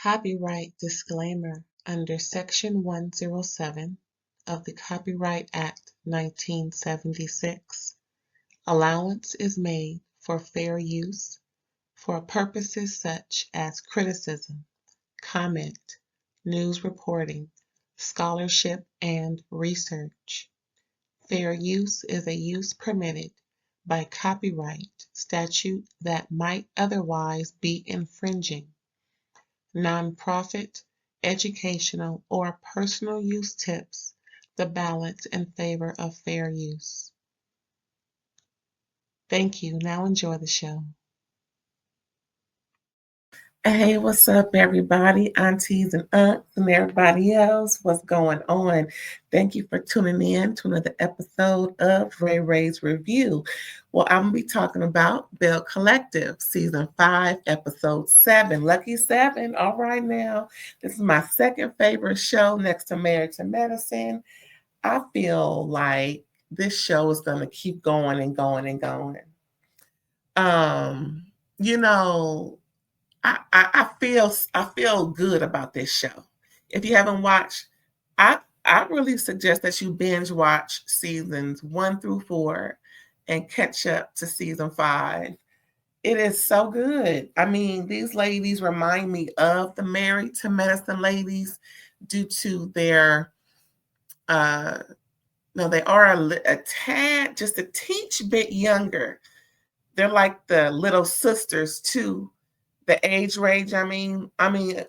Copyright disclaimer under Section 107 of the Copyright Act 1976. Allowance is made for fair use for purposes such as criticism, comment, news reporting, scholarship, and research. Fair use is a use permitted by copyright statute that might otherwise be infringing. Nonprofit, educational, or personal use tips the balance in favor of fair use. Thank you. Now enjoy the show. Hey, what's up, everybody? Aunties and aunts and everybody else. What's going on? Thank you for tuning in to another episode of RAERAEs Review. Well, I'm going to be talking about BELLE Collective, Season 5, Episode 7. Lucky 7. All right, now. This is my second favorite show next to Married to Medicine. I feel like this show is going to keep going and going and going. You know, I feel good about this show. If you haven't watched, I really suggest that you binge watch seasons 1 through 4 and catch up to season 5. It is so good. I mean, these ladies remind me of the Married to Medicine ladies due to their they are a tad, just a teeny bit younger. They're like the little sisters too. The age range, I mean,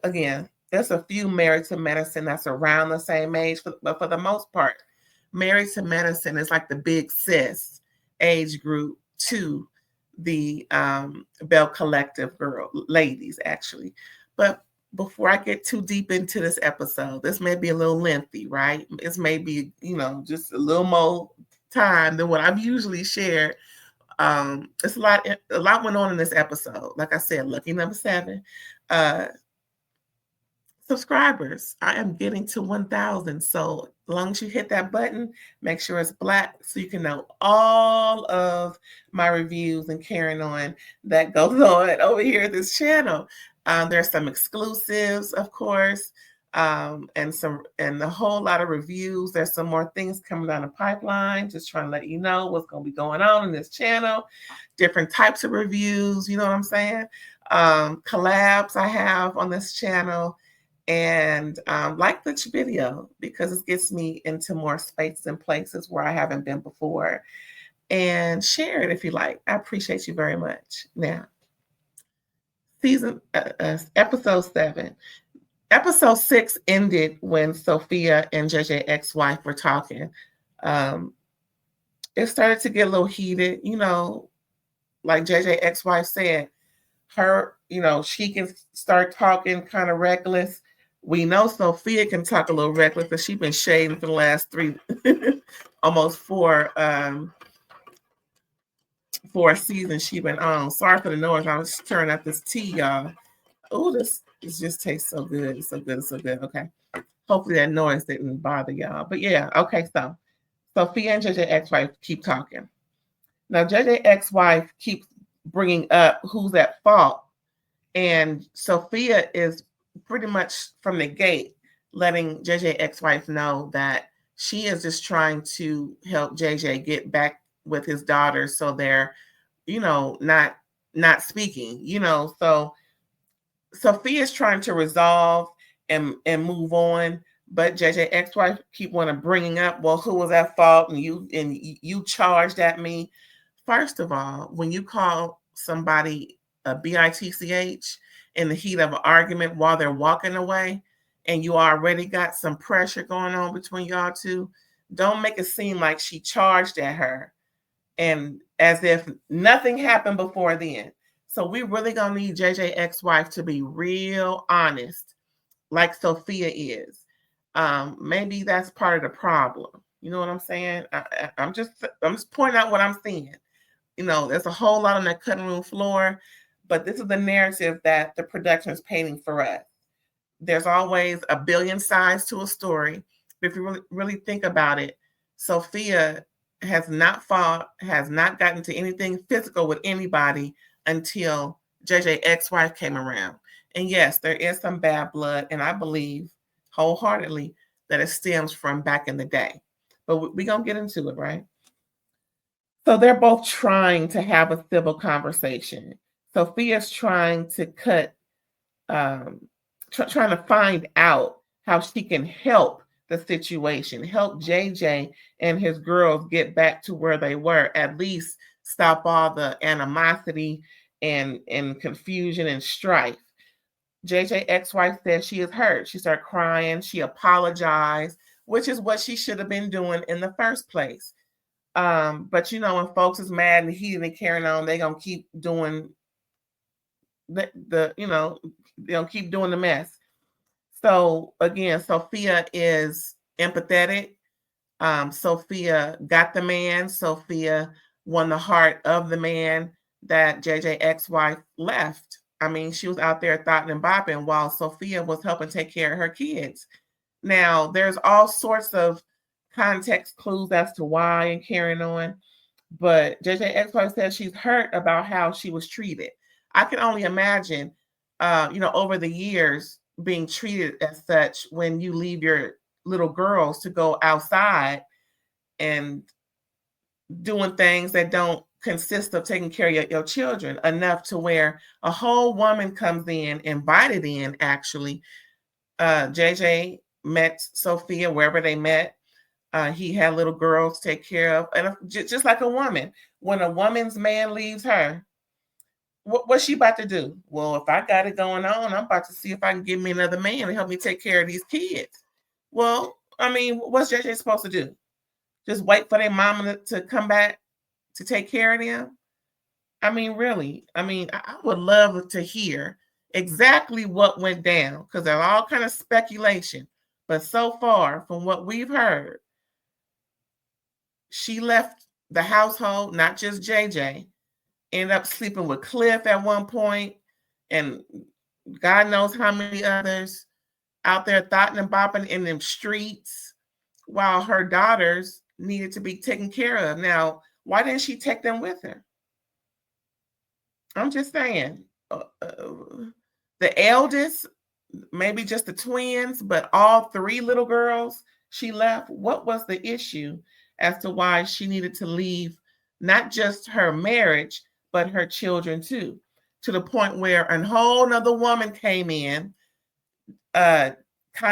again, there's a few Married to Medicine that's around the same age, but for the most part, Married to Medicine is like the big sis age group to the BELLE Collective ladies, actually. But before I get too deep into this episode, this may be a little lengthy, right? This may be, just a little more time than what I've usually shared. It's a lot went on in this episode. Like I said, lucky number 7. Subscribers. I am getting to 1,000. So as long as you hit that button, make sure it's black so you can know all of my reviews and carrying on that goes on over here at this channel. There's some exclusives, of course, and a whole lot of reviews. There's some more things coming down the pipeline. Just trying to let you know what's going to be going on in this channel. Different types of reviews, you know what I'm saying? Collabs I have on this channel. And like this video because it gets me into more spaces and places where I haven't been before. And share it if you like. I appreciate you very much. Now, episode 7. Episode 6 ended when Sophia and JJ ex-wife were talking. It started to get a little heated, like JJ ex-wife said, her, she can start talking kind of reckless. We know Sophia can talk a little reckless because she's been shading for the last 3, almost 4 seasons she's been on. Sorry for the noise. I was stirring up this tea, y'all. Oh, this just tastes so good. It's so good. It's so good. Okay. Hopefully that noise didn't bother y'all. But yeah, okay. So Sophia and JJ ex-wife keep talking. Now JJ ex-wife keeps bringing up who's at fault. And Sophia is pretty much from the gate letting JJ ex-wife know that she is just trying to help JJ get back with his daughter so they're, not speaking, So Sophia's trying to resolve and move on, but JJ ex-wife keep bringing up, well, who was at fault and you charged at me. First of all, when you call somebody a bitch in the heat of an argument while they're walking away and you already got some pressure going on between y'all two, don't make it seem like she charged at her and as if nothing happened before then. So we really gonna need JJ ex-wife to be real honest like Sophia is. Maybe that's part of the problem. You know what I'm saying? I'm just pointing out what I'm seeing. There's a whole lot on that cutting room floor, but this is the narrative that the production is painting for us. There's always a billion sides to a story. But if you really think about it, Sophia has not fought, has not gotten to anything physical with anybody until JJ ex-wife came around. And yes, there is some bad blood, and I believe wholeheartedly that it stems from back in the day. But we're going to get into it, right? So they're both trying to have a civil conversation. Sophia's trying to trying to find out how she can help the situation, help JJ and his girls get back to where they were, at least stop all the animosity and confusion and strife. JJ ex-wife said she is hurt. She started crying. She apologized, which is what she should have been doing in the first place. But when folks is mad and heated and carrying on, they're gonna keep doing they'll keep doing the mess. So again, Sophia is empathetic. Sophia got the man. Sophia won the heart of the man that JJ ex-wife left. I mean, she was out there thotting and bopping while Sophia was helping take care of her kids. Now, there's all sorts of context clues as to why and carrying on, but JJ ex-wife says she's hurt about how she was treated. I can only imagine, over the years being treated as such when you leave your little girls to go outside and doing things that don't consist of taking care of your children, enough to where a whole woman comes in, invited in actually. JJ met Sophia wherever they met. He had little girls to take care of. And just like a woman, when a woman's man leaves her, what's she about to do? Well, if I got it going on, I'm about to see if I can get me another man to help me take care of these kids. Well, I mean, what's JJ supposed to do? Just wait for their mama to come back to take care of them? I mean, really? I mean, I would love to hear exactly what went down, because there's all kind of speculation. But so far, from what we've heard, she left the household, not just JJ, ended up sleeping with Cliff at one point, and God knows how many others out there thotting and bopping in them streets while her daughters needed to be taken care of. Now, why didn't she take them with her? I'm just saying. The eldest, maybe just the twins, but all three little girls she left. What was the issue as to why she needed to leave not just her marriage, but her children too, to the point where a whole nother woman came in, kind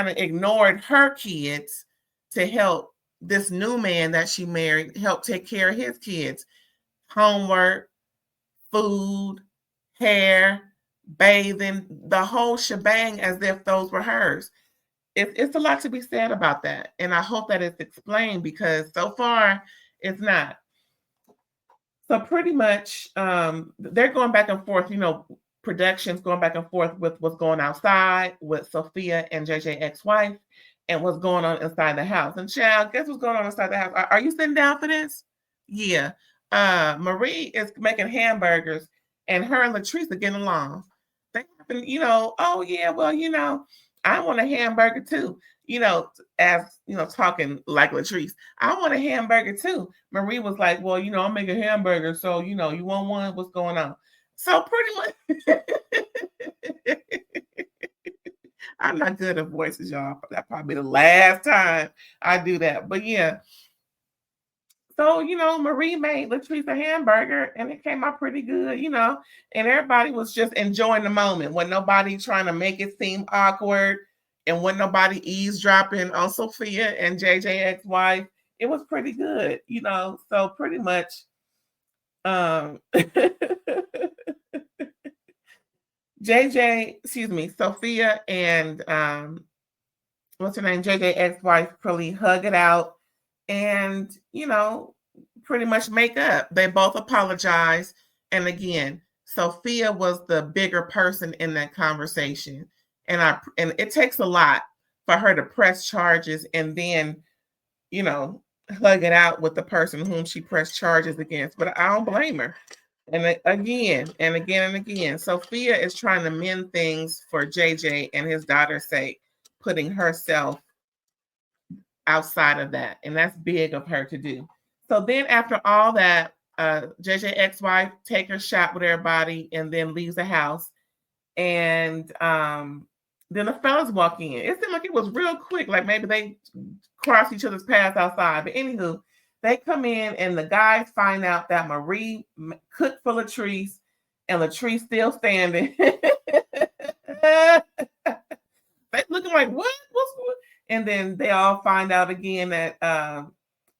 of ignored her kids to help this new man that she married help take care of his kids. Homework, food, hair, bathing, the whole shebang, as if those were hers. It's a lot to be said about that. And I hope that it's explained, because so far it's not. So pretty much they're going back and forth, productions going back and forth with what's going outside with Sophia and JJ ex-wife and what's going on inside the house. And child, guess what's going on inside the house? Are you sitting down for this? Yeah. Marie is making hamburgers, and her and Latrice are getting along. They happen, oh yeah, well, I want a hamburger too. Talking like Latrice, I want a hamburger too. Marie was like, well, I'll make a hamburger. So, you want one? What's going on? So pretty much, I'm not good at voices, y'all. That'll probably be the last time I do that. But yeah. So, Marie made Latrice a hamburger, and it came out pretty good, and everybody was just enjoying the moment. When nobody trying to make it seem awkward, and when nobody eavesdropping on Sophia and JJ ex-wife, it was pretty good, So pretty much, Sophia and what's her name, JJ ex-wife, probably hug it out and pretty much make up. They both apologize, and again, Sophia was the bigger person in that conversation, and it takes a lot for her to press charges and then hug it out with the person whom she pressed charges against. But I don't blame her. And again and again and again, Sophia is trying to mend things for JJ and his daughter's sake, putting herself outside of that. And that's big of her to do. So then after all that, JJ ex-wife take her shot with everybody and then leaves the house. And then the fellas walk in. It seemed like it was real quick, like maybe they crossed each other's paths outside. But anywho, they come in and the guys find out that Marie cooked for Latrice and Latrice still standing. They looking like, what? And then they all find out again that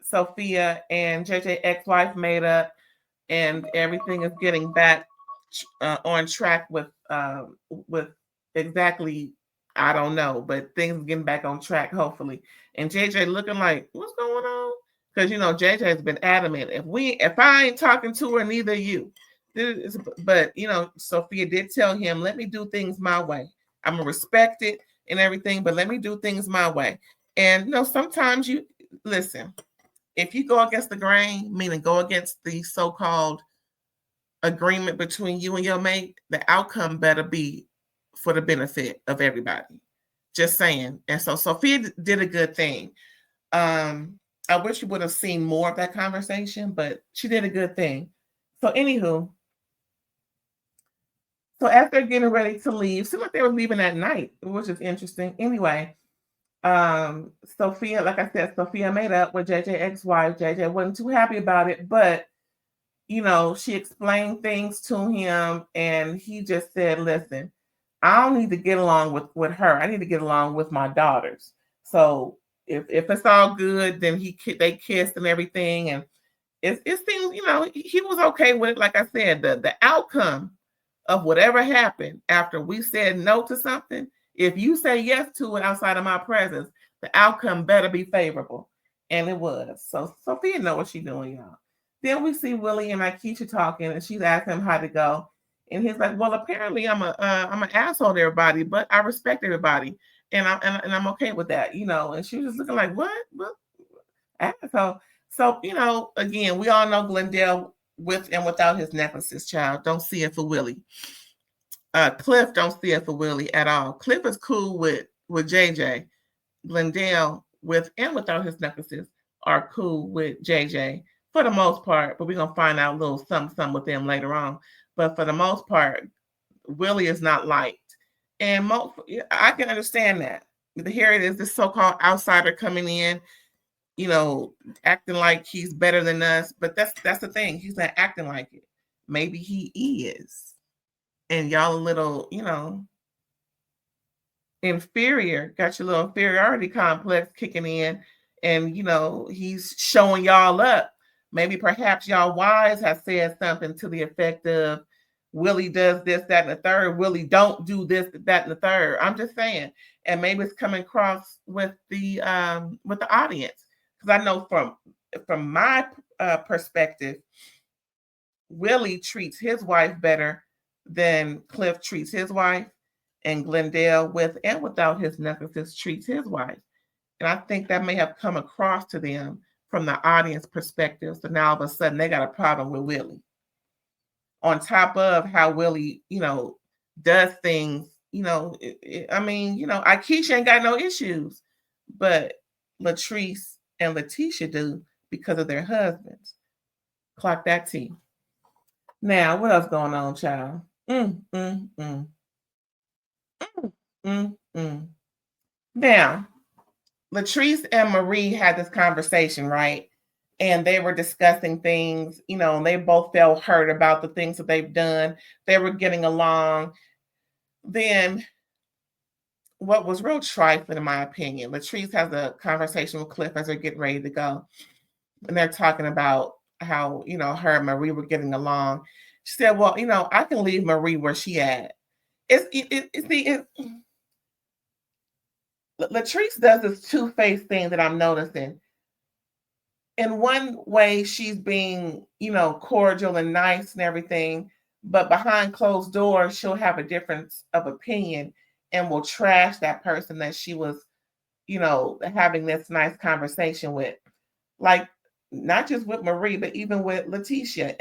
Sophia and JJ ex-wife made up, and everything is getting back on track with exactly, I don't know, but things are getting back on track, hopefully. And JJ looking like, what's going on? Because JJ has been adamant. If I ain't talking to her, neither you. But Sophia did tell him, let me do things my way. I'm gonna respect it and everything, but let me do things my way. And sometimes you listen, if you go against the grain, meaning go against the so-called agreement between you and your mate, the outcome better be for the benefit of everybody. Just saying. And so Sophia did a good thing. I wish you would have seen more of that conversation, but she did a good thing. So anywho, so after getting ready to leave, seemed like they were leaving at night, which is interesting. Anyway, Sophia, like I said, Sophia made up with JJ ex-wife. JJ wasn't too happy about it, but she explained things to him, and he just said, listen, I don't need to get along with her. I need to get along with my daughters. So if it's all good, then they kissed and everything, and it seems he was okay with it. Like I said, the outcome of whatever happened after we said no to something, if you say yes to it outside of my presence, the outcome better be favorable, and it was. So Sophia know what she's doing, y'all. Then we see Willie and Aikisha talking, and she's asking him how to go. And he's like, well, apparently I'm an asshole to everybody, but I respect everybody. And I'm okay with that, And she was just looking like, what? Asshole. So, again, we all know Glendale with and without his necklaces, child. Don't see it for Willie. Cliff don't see it for Willie at all. Cliff is cool with JJ. Glendale with and without his necklaces are cool with JJ. For the most part, but we're going to find out a little something with them later on. But for the most part, Willie is not liked. And I can understand that. Here it is, this so-called outsider coming in, acting like he's better than us. But that's the thing. He's not acting like it. Maybe he is. And y'all a little, inferior, got your little inferiority complex kicking in. And, he's showing y'all up. Maybe perhaps y'all wives have said something to the effect of, Willie does this, that, and the third. Willie don't do this, that, and the third. I'm just saying. And maybe it's coming across with the audience. Because I know from my perspective, Willie treats his wife better than Cliff treats his wife. And Glendale, with and without his necklaces, treats his wife. And I think that may have come across to them from the audience perspective. So now all of a sudden they got a problem with Willie. On top of how Willie, does things, Aikisha ain't got no issues, but Latrice and Lateshia do because of their husbands. Clock that T. Now, what else going on, child? Now, Latrice and Marie had this conversation, right? And they were discussing things, and they both felt hurt about the things that they've done. They were getting along. Then what was real trifling, in my opinion, Latrice has a conversation with Cliff as they're getting ready to go. And they're talking about how, her and Marie were getting along. She said, well, I can leave Marie where she at. Latrice does this two-faced thing that I'm noticing. In one way, she's being, cordial and nice and everything, but behind closed doors, she'll have a difference of opinion and will trash that person that she was, having this nice conversation with. Like, not just with Marie, but even with Lateshia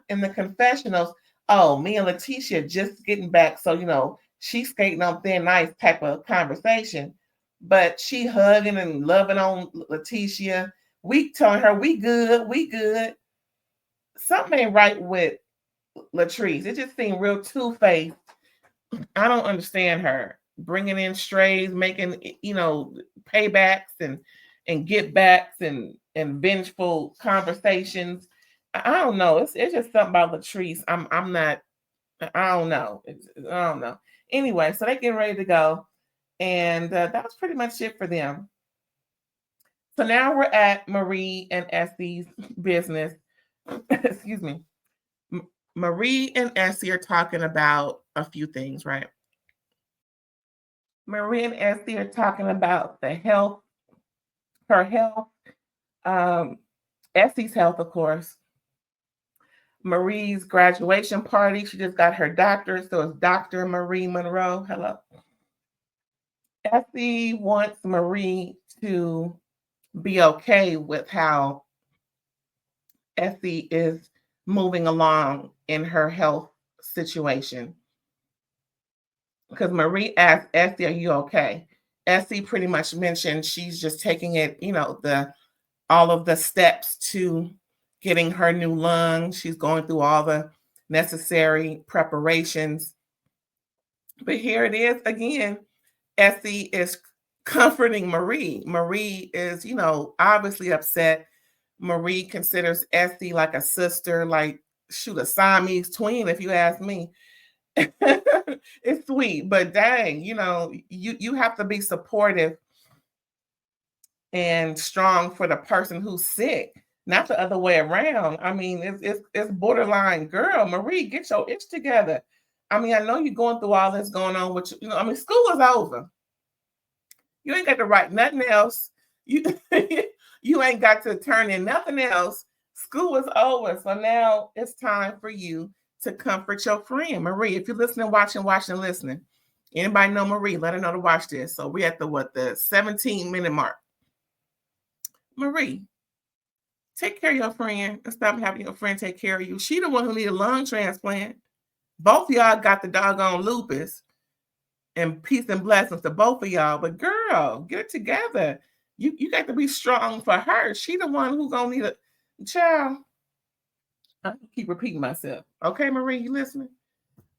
in the confessionals. Oh, me and Lateshia just getting back, so she's skating on thin ice type of conversation, but she hugging and loving on Lateshia. We telling her we good. Something ain't right with Latrice. It just seemed real two-faced. I don't understand her bringing in strays, making paybacks and get backs and vengeful conversations. I don't know. It's just something about Latrice. I'm not. I don't know. I don't know. Anyway, so they getting ready to go, and that was pretty much it for them. So now we're at Marie and Essie's business. Excuse me. Marie and Essie are talking about a few things, right? Marie and Essie are talking about her health, Essie's health, of course. Marie's graduation party. She just got her doctorate, so it's Dr. Marie Monroe. Hello. Essie wants Marie to be okay with how Essie is moving along in her health situation. Because Marie asked Essie, "Are you okay?" Essie pretty much mentioned she's just taking it, all of the steps to getting her new lung. She's going through all the necessary preparations. But here it is again. Essie is comforting Marie. Marie is, obviously upset. Marie considers Essie like a sister, like shoot, a Siamese twin, if you ask me. It's sweet, but dang, you have to be supportive and strong for the person who's sick, not the other way around. I mean, it's borderline, girl. Marie, get your itch together. I mean, I know you're going through all this going on with you. I mean, school is over. You ain't got to write nothing else. You you ain't got to turn in nothing else. School is over. So now it's time for you to comfort your friend. Marie, if you're listening, watching, listening. Anybody know Marie? Let her know to watch this. So we're at the 17-minute mark. Marie, take care of your friend and stop having your friend take care of you. She the one who need a lung transplant. Both of y'all got the doggone lupus. And peace and blessings to both of y'all. But girl, get it together. You got to be strong for her. She the one who gonna need a child. I keep repeating myself. Okay, Marie, you listening?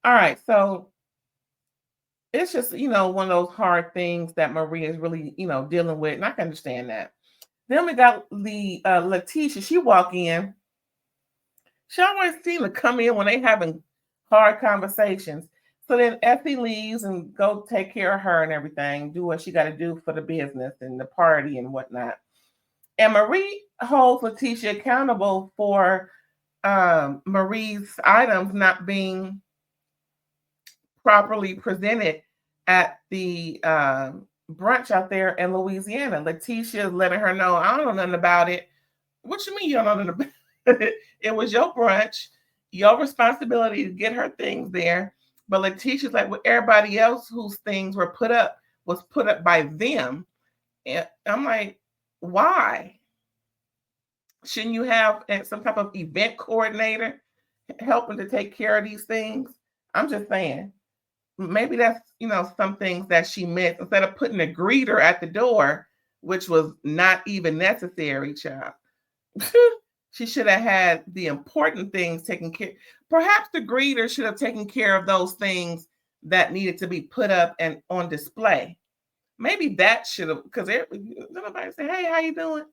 All right, so it's just one of those hard things that Marie is really dealing with, and I can understand that. Then we got the Lateshia. She walk in. She always seems to come in when they having hard conversations. So then Essie leaves and go take care of her and everything, do what she got to do for the business and the party and whatnot. And Marie holds Lateshia accountable for Marie's items not being properly presented at the brunch out there in Louisiana. Lateshia is letting her know, I don't know nothing about it. What you mean you don't know nothing about it? It was your brunch, your responsibility to get her things there. But Lateshia's like, well, everybody else whose things were put up was put up by them. And I'm like, why? Shouldn't you have some type of event coordinator helping to take care of these things? I'm just saying. Maybe that's, some things that she missed. Instead of putting a greeter at the door, which was not even necessary, child. She should have had the important things taken care. Perhaps the greeter should have taken care of those things that needed to be put up and on display. Maybe that should have, because nobody say, hey, how you doing?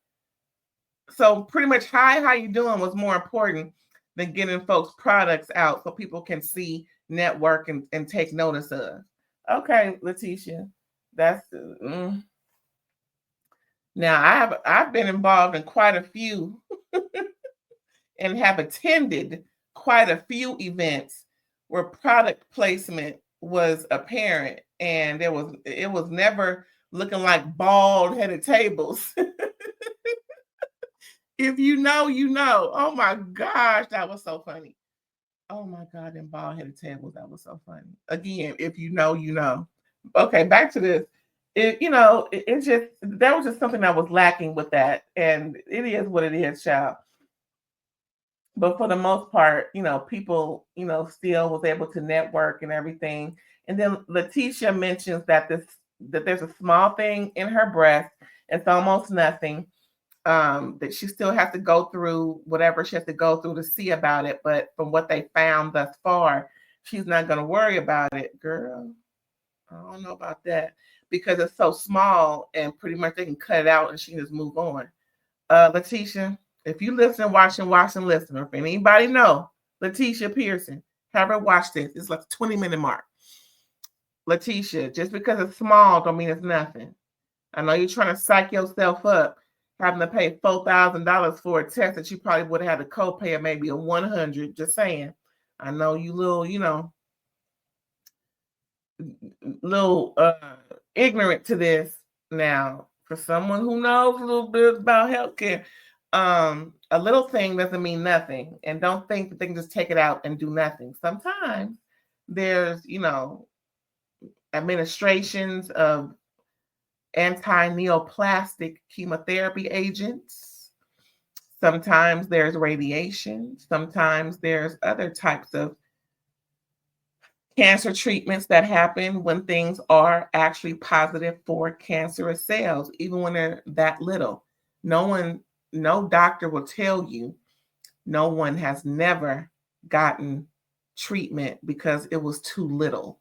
So pretty much, hi, how you doing was more important than getting folks' products out so people can see, network, and take notice of. Okay, Lateshia, that's Now I've been involved in quite a few and have attended quite a few events where product placement was apparent, and it was never looking like bald-headed tables. If you know, you know. Oh my gosh, that was so funny. Oh my God, them bald-headed tables, that was so funny. Again, if you know, you know. Okay, back to this. It just, that was just something that was lacking with that. And it is what it is, child. But for the most part, people, still was able to network and everything. And then Lateshia mentions that there's a small thing in her breast. It's almost nothing. That she still has to go through whatever she has to go through to see about it. But from what they found thus far, she's not going to worry about it. Girl, I don't know about that because it's so small and pretty much they can cut it out and she can just move on. Lateshia, if you listen, watch and listen, or if anybody know Lateshia Pearson, have her watch this. It's like a 20-minute mark. Lateshia, just because it's small don't mean it's nothing. I know you're trying to psych yourself up, having to pay $4,000 for a test that you probably would have had a copay of maybe a $100. Just saying. I know you little, little ignorant to this now. For someone who knows a little bit about healthcare, a little thing doesn't mean nothing. And don't think that they can just take it out and do nothing. Sometimes there's, administrations of anti-neoplastic chemotherapy agents. Sometimes there's radiation. Sometimes there's other types of cancer treatments that happen when things are actually positive for cancerous cells, even when they're that little. No doctor will tell you, no one has never gotten treatment because it was too little.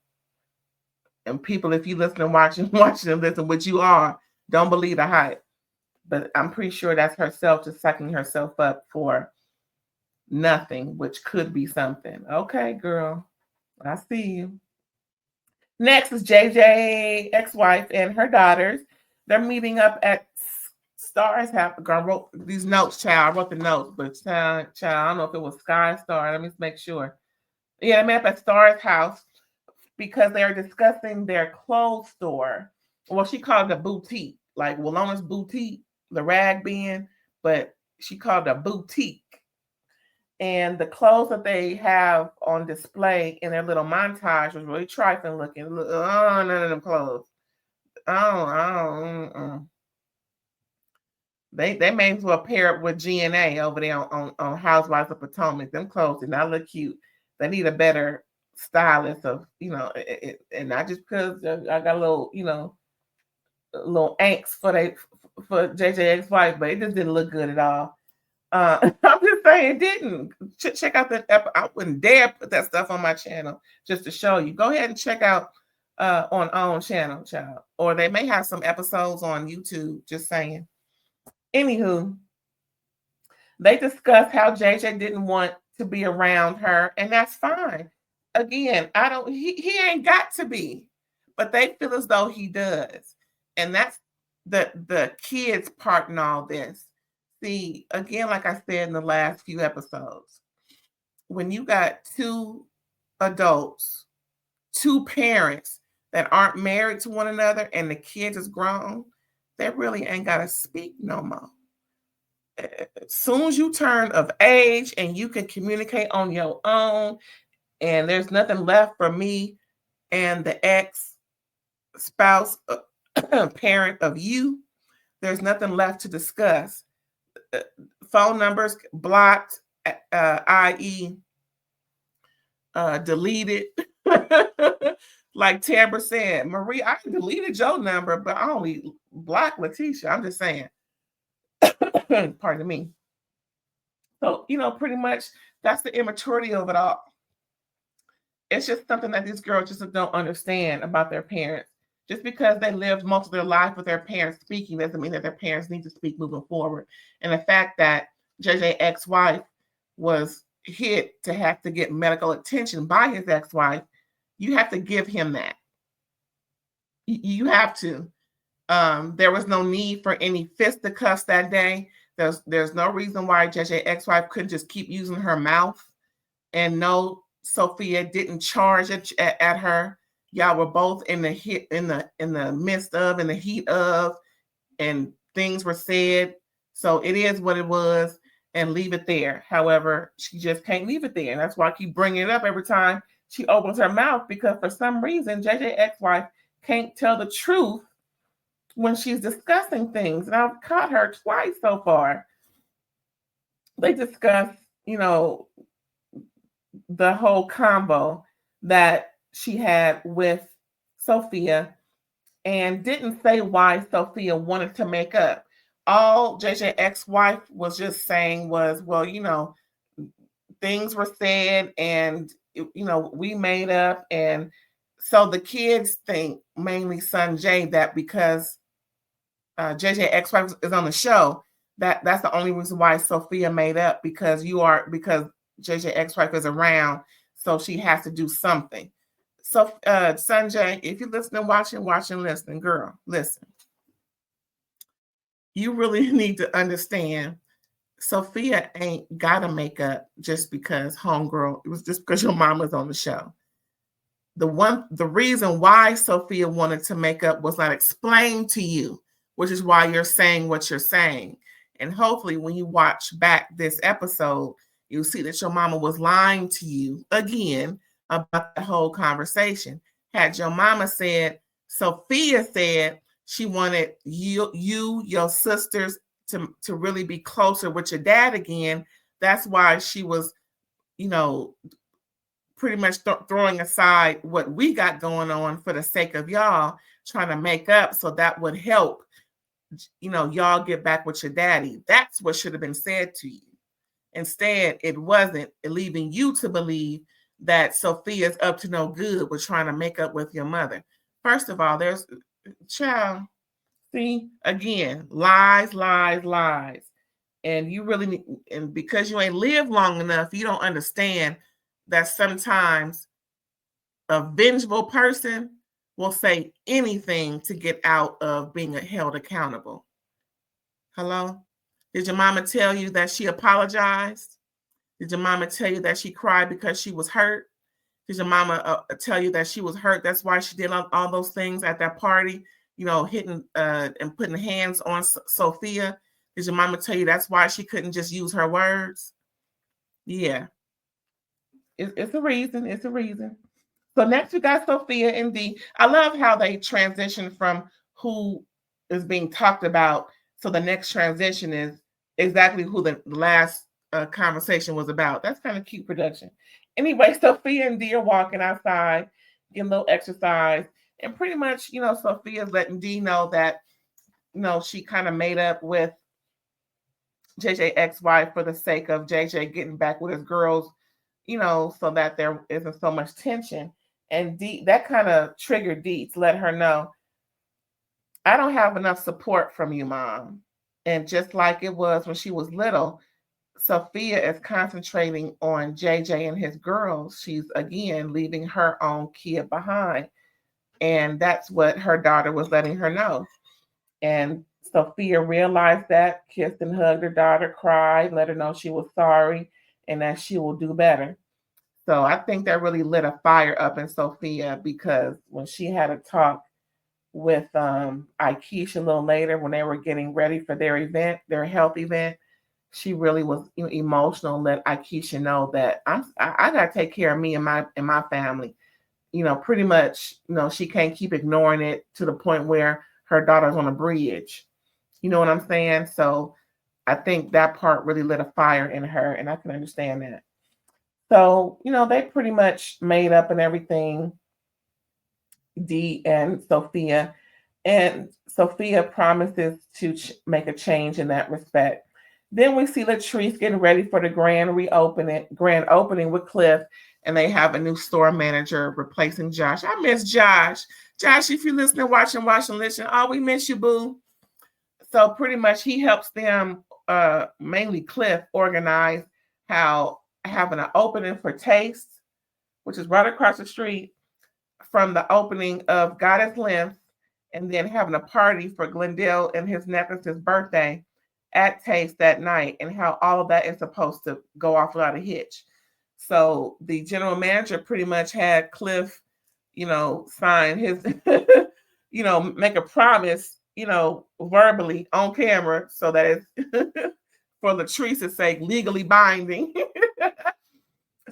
And people, if you listen and watch and listen, which you are, don't believe the hype. But I'm pretty sure that's herself just sucking herself up for nothing, which could be something. Okay, girl. I see you. Next is JJ, ex-wife, and her daughters. They're meeting up at Star's house. I wrote these notes, child. I wrote the notes, but child, I don't know if it was Sky Star. Let me make sure. Yeah, they met up at Star's house because they're discussing their clothes store. Well, she called it a boutique, like Walona's boutique, the rag bin, but she called it a boutique. And the clothes that they have on display in their little montage was really trifling looking. Oh, none of them clothes. They may as well pair up with GNA over there on Housewives of Potomac. Them clothes did not look cute. They need a better stylist of, and not just because I got a little, a little angst for JJ ex-wife, but it just didn't look good at all. I'm just saying, it didn't. Check out that episode. I wouldn't dare put that stuff on my channel just to show you. Go ahead and check out on our own channel, child. Or they may have some episodes on YouTube, just saying. Anywho, they discussed how JJ didn't want to be around her, and that's fine. Again, he ain't got to be, but they feel as though he does. And that's the kids part in all this. See, again, like I said in the last few episodes, when you got two adults, two parents that aren't married to one another and the kids is grown, they really ain't got to speak no more. As soon as you turn of age and you can communicate on your own, and there's nothing left for me and the ex-spouse parent of you, there's nothing left to discuss. Phone numbers blocked, i.e. Deleted. Like Tambra said, Marie, I deleted your number, but I only blocked Lateshia. I'm just saying. Pardon me. So, pretty much that's the immaturity of it all. It's just something that these girls just don't understand about their parents. Just because they lived most of their life with their parents speaking doesn't mean that their parents need to speak moving forward. And the fact that JJ ex-wife was hit to have to get medical attention by his ex-wife, you have to give him that. You have to. There was no need for any fisticuffs that day. There's no reason why JJ ex-wife couldn't just keep using her mouth. And no, Sophia didn't charge at her. Y'all were both in the heat of, and things were said. So it is what it was, and leave it there. However, she just can't leave it there. And that's why I keep bringing it up every time she opens her mouth, because for some reason, JJ ex-wife can't tell the truth when she's discussing things. And I've caught her twice so far. They discuss, the whole combo that she had with Sophia, and didn't say why Sophia wanted to make up. All JJ ex-wife was just saying was, well, things were said and we made up. And so the kids think, mainly son Jay, that because JJ ex-wife is on the show, that's the only reason why Sophia made up, because JJ ex-wife is around, so she has to do something. So Sanjay, if you're listening, watching, listening, girl, listen. You really need to understand, Sophia ain't gotta make up just because homegirl, it was just because your mama's on the show. The reason why Sophia wanted to make up was not explained to you, which is why you're saying what you're saying. And hopefully when you watch back this episode, you'll see that your mama was lying to you again about the whole conversation. Had your mama said, Sophia said she wanted you, your sisters to really be closer with your dad again. That's why she was, pretty much throwing aside what we got going on for the sake of y'all, trying to make up so that would help, y'all get back with your daddy. That's what should have been said to you. Instead, it wasn't, leaving you to believe that Sophia's up to no good with trying to make up with your mother. First of all, there's, child, see, again, lies. And you really, and because you ain't lived long enough, you don't understand that sometimes a vengeful person will say anything to get out of being held accountable. Hello? Did your mama tell you that she apologized? Did your mama tell you that she cried because she was hurt? Did your mama tell you that she was hurt? That's why she did all those things at that party, hitting and putting hands on Sophia. Did your mama tell you that's why she couldn't just use her words? Yeah. It's a reason. It's a reason. So next we got Sophia and Dee. I love how they transition from who is being talked about. So the next transition is exactly who the last conversation was about. That's kind of cute production. Anyway, Sophia and Dee are walking outside, getting a little exercise. And pretty much, Sophia's letting Dee know that, she kind of made up with JJ ex-wife for the sake of JJ getting back with his girls, so that there isn't so much tension. And Dee, that kind of triggered Dee to let her know, I don't have enough support from you, Mom. And just like it was when she was little, Sophia is concentrating on JJ and his girls. She's, again, leaving her own kid behind. And that's what her daughter was letting her know. And Sophia realized that, kissed and hugged her daughter, cried, let her know she was sorry and that she will do better. So I think that really lit a fire up in Sophia, because when she had a talk with Aikisha a little later, when they were getting ready for their event, their health event, she really was emotional and let Aikisha know that I got to take care of me and my family. Pretty much, she can't keep ignoring it to the point where her daughter's on a bridge. You know what I'm saying? So I think that part really lit a fire in her, and I can understand that. So, they pretty much made up and everything, Dee and Sophia. And Sophia promises to make a change in that respect. Then we see Latrice getting ready for the grand opening with Cliff, and they have a new store manager replacing Josh. I miss Josh. Josh, if you're listening, watching, listen. Oh, we miss you, boo. So pretty much he helps them, mainly Cliff, organize how having an opening for Taste, which is right across the street from the opening of Goddess Length, and then having a party for Glendale and his nephew's birthday at Taste that night, and how all of that is supposed to go off without a hitch. So the general manager pretty much had Cliff, sign his, make a promise, verbally on camera, so that it's for Latrice's sake, legally binding.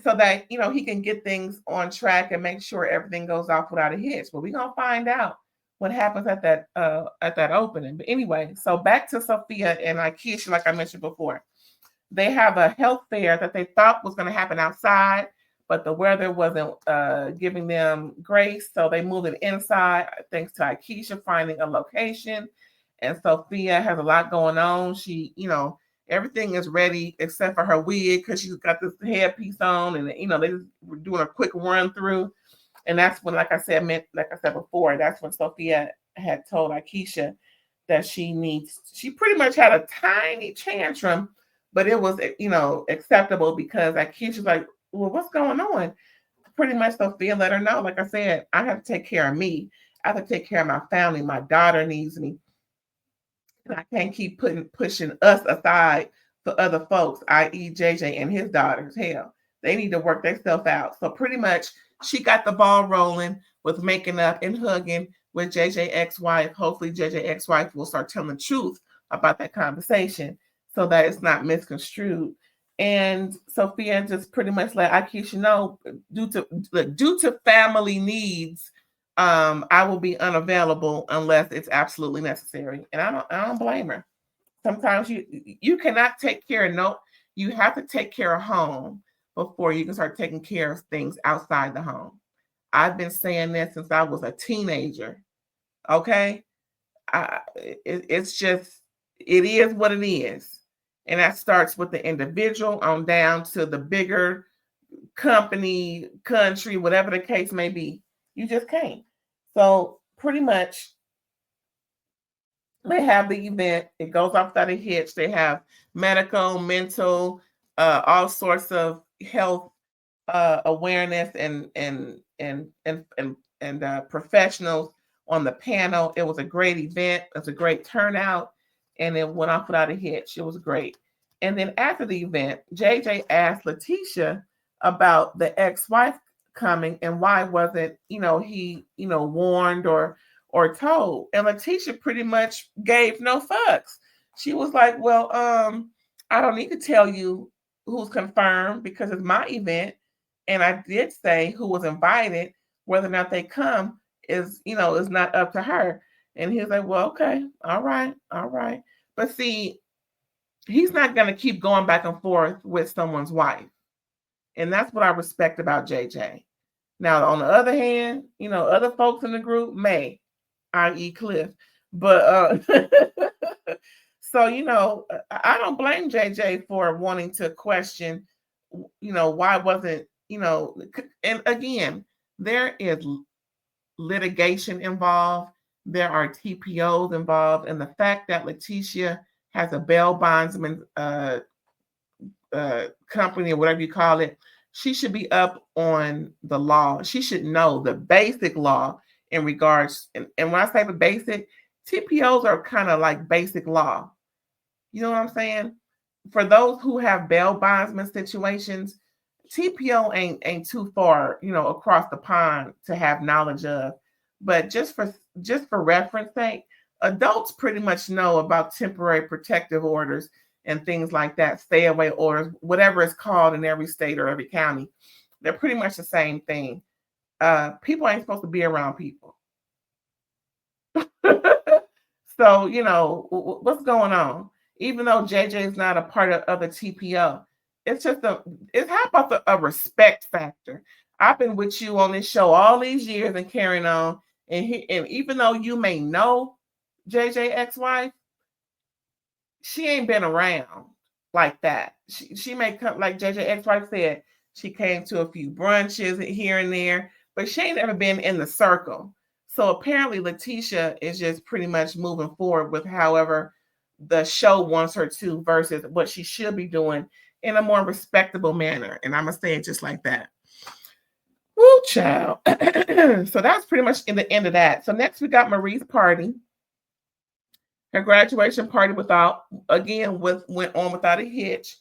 So that, he can get things on track and make sure everything goes off without a hitch. But we're going to find out what happens at that opening. But anyway, so back to Sophia and Aikisha, like I mentioned before. They have a health fair that they thought was going to happen outside, but the weather wasn't giving them grace. So they moved it inside, thanks to Aikisha finding a location. And Sophia has a lot going on. She, Everything is ready except for her wig because she's got this headpiece on, and they were doing a quick run through. And that's when, like I said before, that's when Sophia had told Aikisha that she pretty much had a tiny tantrum, but it was, acceptable because Aikisha's like, well, what's going on? Pretty much Sophia let her know, like I said, I have to take care of me. I have to take care of my family. My daughter needs me. And I can't keep pushing us aside for other folks, i.e. JJ and his daughters. Hell, they need to work themselves out. So pretty much she got the ball rolling with making up and hugging with JJ ex-wife. Hopefully JJ ex-wife will start telling the truth about that conversation so that it's not misconstrued. And Sophia just pretty much let Aikisha know, due to family needs, I will be unavailable unless it's absolutely necessary. And I don't blame her. Sometimes you cannot take care of you have to take care of home before you can start taking care of things outside the home. I've been saying this since I was a teenager. Okay? It's just, it is what it is. And that starts with the individual on down to the bigger company, country, whatever the case may be. You just can't. So pretty much they have the event. It goes off without a hitch. They have medical, mental, all sorts of health awareness and professionals on the panel. It was a great event. It was a great turnout, and it went off without a hitch. It was great. And then after the event, JJ asked Lateshia about the ex-wife coming and why wasn't he warned or told. And Lateshia pretty much gave no fucks. She was like, well, I don't need to tell you who's confirmed because it's my event. And I did say who was invited. Whether or not they come is not up to her. And he was like, well, okay, all right. But see, he's not going to keep going back and forth with someone's wife. And that's what I respect about JJ. Now, on the other hand, other folks in the group may, i.e. Cliff. But so, I don't blame JJ for wanting to question, why wasn't, and again, there is litigation involved. There are TPOs involved. And the fact that Lateshia has a bail bondsman company or whatever you call it, she should be up on the law. She should know the basic law in regards. And when I say the basic, TPOs are kind of like basic law. You know what I'm saying? For those who have bail bondsman situations, TPO ain't too far, across the pond to have knowledge of. But just for reference sake, adults pretty much know about temporary protective orders and things like that, stay away orders, whatever it's called in every state or every county. They're pretty much the same thing. People ain't supposed to be around people. So, what's going on? Even though JJ is not a part of the TPO, it's how about a respect factor? I've been with you on this show all these years and carrying on. And even though you may know JJ ex-wife, she ain't been around like that. She may come, like JJ ex-wife said, she came to a few brunches here and there, but she ain't never been in the circle. So apparently Lateshia is just pretty much moving forward with however the show wants her to versus what she should be doing in a more respectable manner. And I'm going to say it just like that. Woo, child. So that's pretty much in the end of that. So next we got Marie's party. Her graduation party went on without a hitch.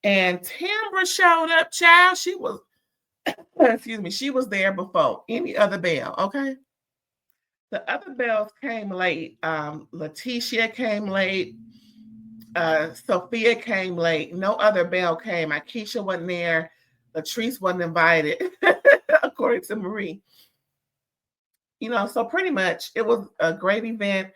And Tambra showed up, child. She was, she was there before any other belle, okay? The other bells came late. Lateshia came late. Sophia came late. No other belle came. Aikisha wasn't there. Latrice wasn't invited, according to Marie. So pretty much it was a great event.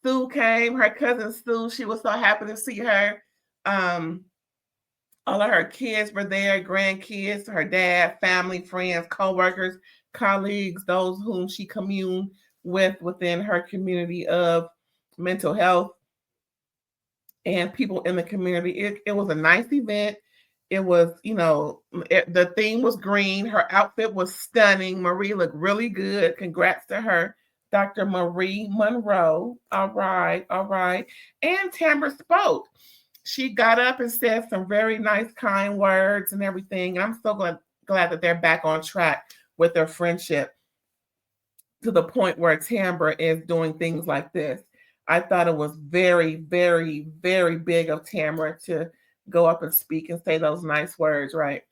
Sue came, her cousin Sue. She was so happy to see her. All of her kids were there, grandkids, her dad, family, friends, co-workers, colleagues, those whom she communed with within her community of mental health. and people in the community. It was a nice event. It was, the theme was green. Her outfit was stunning. Marie looked really good. Congrats to her, Dr. Marie Monroe. All right, all right. And Tamara spoke. She got up and said some very nice, kind words and everything. And I'm so glad that they're back on track with their friendship, to the point where Tamara is doing things like this. I thought it was very, very, very big of Tamara to go up and speak and say those nice words, right?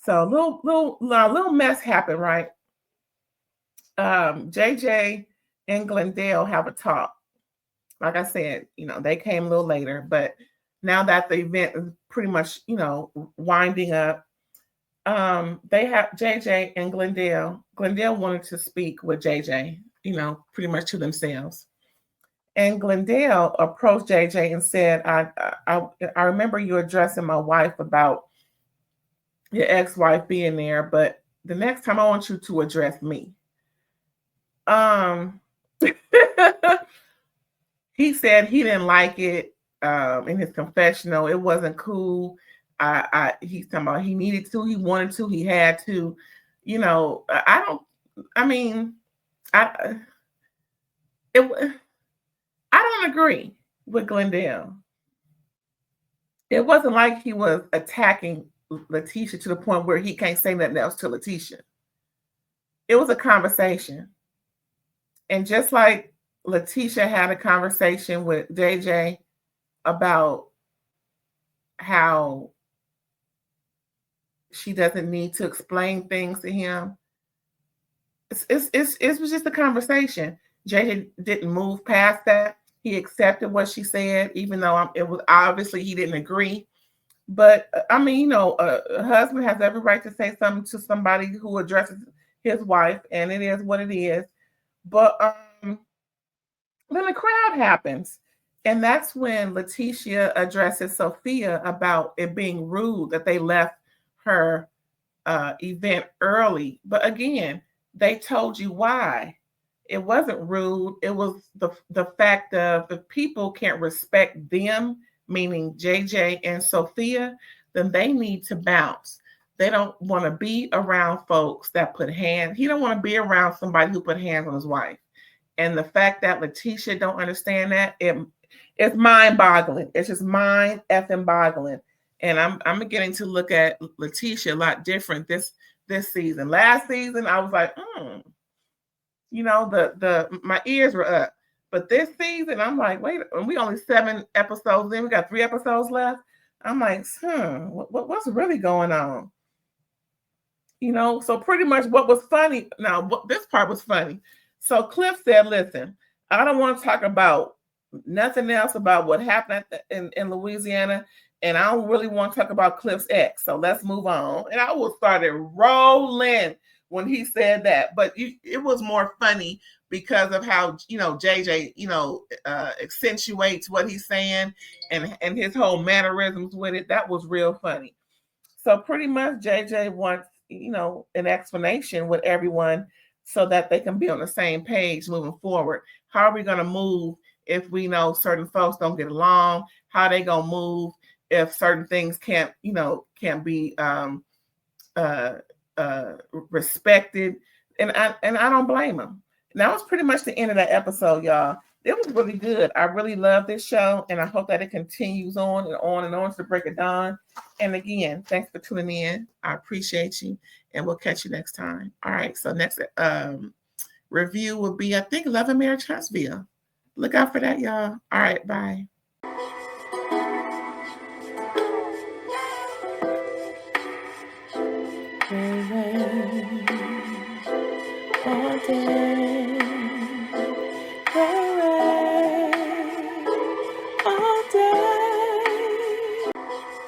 So a little mess happened, right? JJ and Glendale have a talk. Like I said, they came a little later, but now that the event is pretty much, winding up, they have JJ and Glendale. Glendale wanted to speak with JJ, pretty much to themselves. And Glendale approached JJ and said, I remember you addressing my wife about your ex-wife being there, but the next time I want you to address me. He said he didn't like it in his confessional. It wasn't cool. He's talking about he needed to, he wanted to, he had to. I don't agree with Glendale. It wasn't like he was attacking Lateshia to the point where he can't say nothing else to Lateshia. It was a conversation. And just like Lateshia had a conversation with JJ about how she doesn't need to explain things to him, it was just a conversation. JJ didn't move past that. He accepted what she said, even though it was obviously he didn't agree. But a husband has every right to say something to somebody who addresses his wife, and it is what it is. But then the crowd happens, and that's when Lateshia addresses Sophia about it being rude that they left her event early. But again, they told you why. It wasn't rude. It was the fact of if people can't respect them, meaning JJ and Sophia, then they need to bounce. They don't want to be around folks that put hands. He don't want to be around somebody who put hands on his wife. And the fact that Lateshia don't understand that, it's mind-boggling. It's just mind effing boggling. And I'm beginning to look at Lateshia a lot different this season. Last season, I was like, my ears were up. But this season, I'm like, wait, we only 7 episodes in. We got 3 episodes left. I'm like, what's really going on? So pretty much what was funny. Now, this part was funny. So Cliff said, listen, I don't want to talk about nothing else about what happened in Louisiana. And I don't really want to talk about Cliff's ex. So let's move on. And I was started rolling when he said that. But it was more funny because of how, JJ, accentuates what he's saying and his whole mannerisms with it. That was real funny. So pretty much JJ wants, an explanation with everyone so that they can be on the same page moving forward. How are we going to move if we know certain folks don't get along? How are they going to move if certain things can't be respected? And I don't blame them. And that was pretty much the end of that episode, y'all. It was really good. I really love this show, and I hope that it continues on and on and on to the break of dawn. And again, thanks for tuning in. I appreciate you, and we'll catch you next time. All right, so next review will be, I think, Love and Marriage Huntsville. Look out for that, y'all. All right, bye. All day.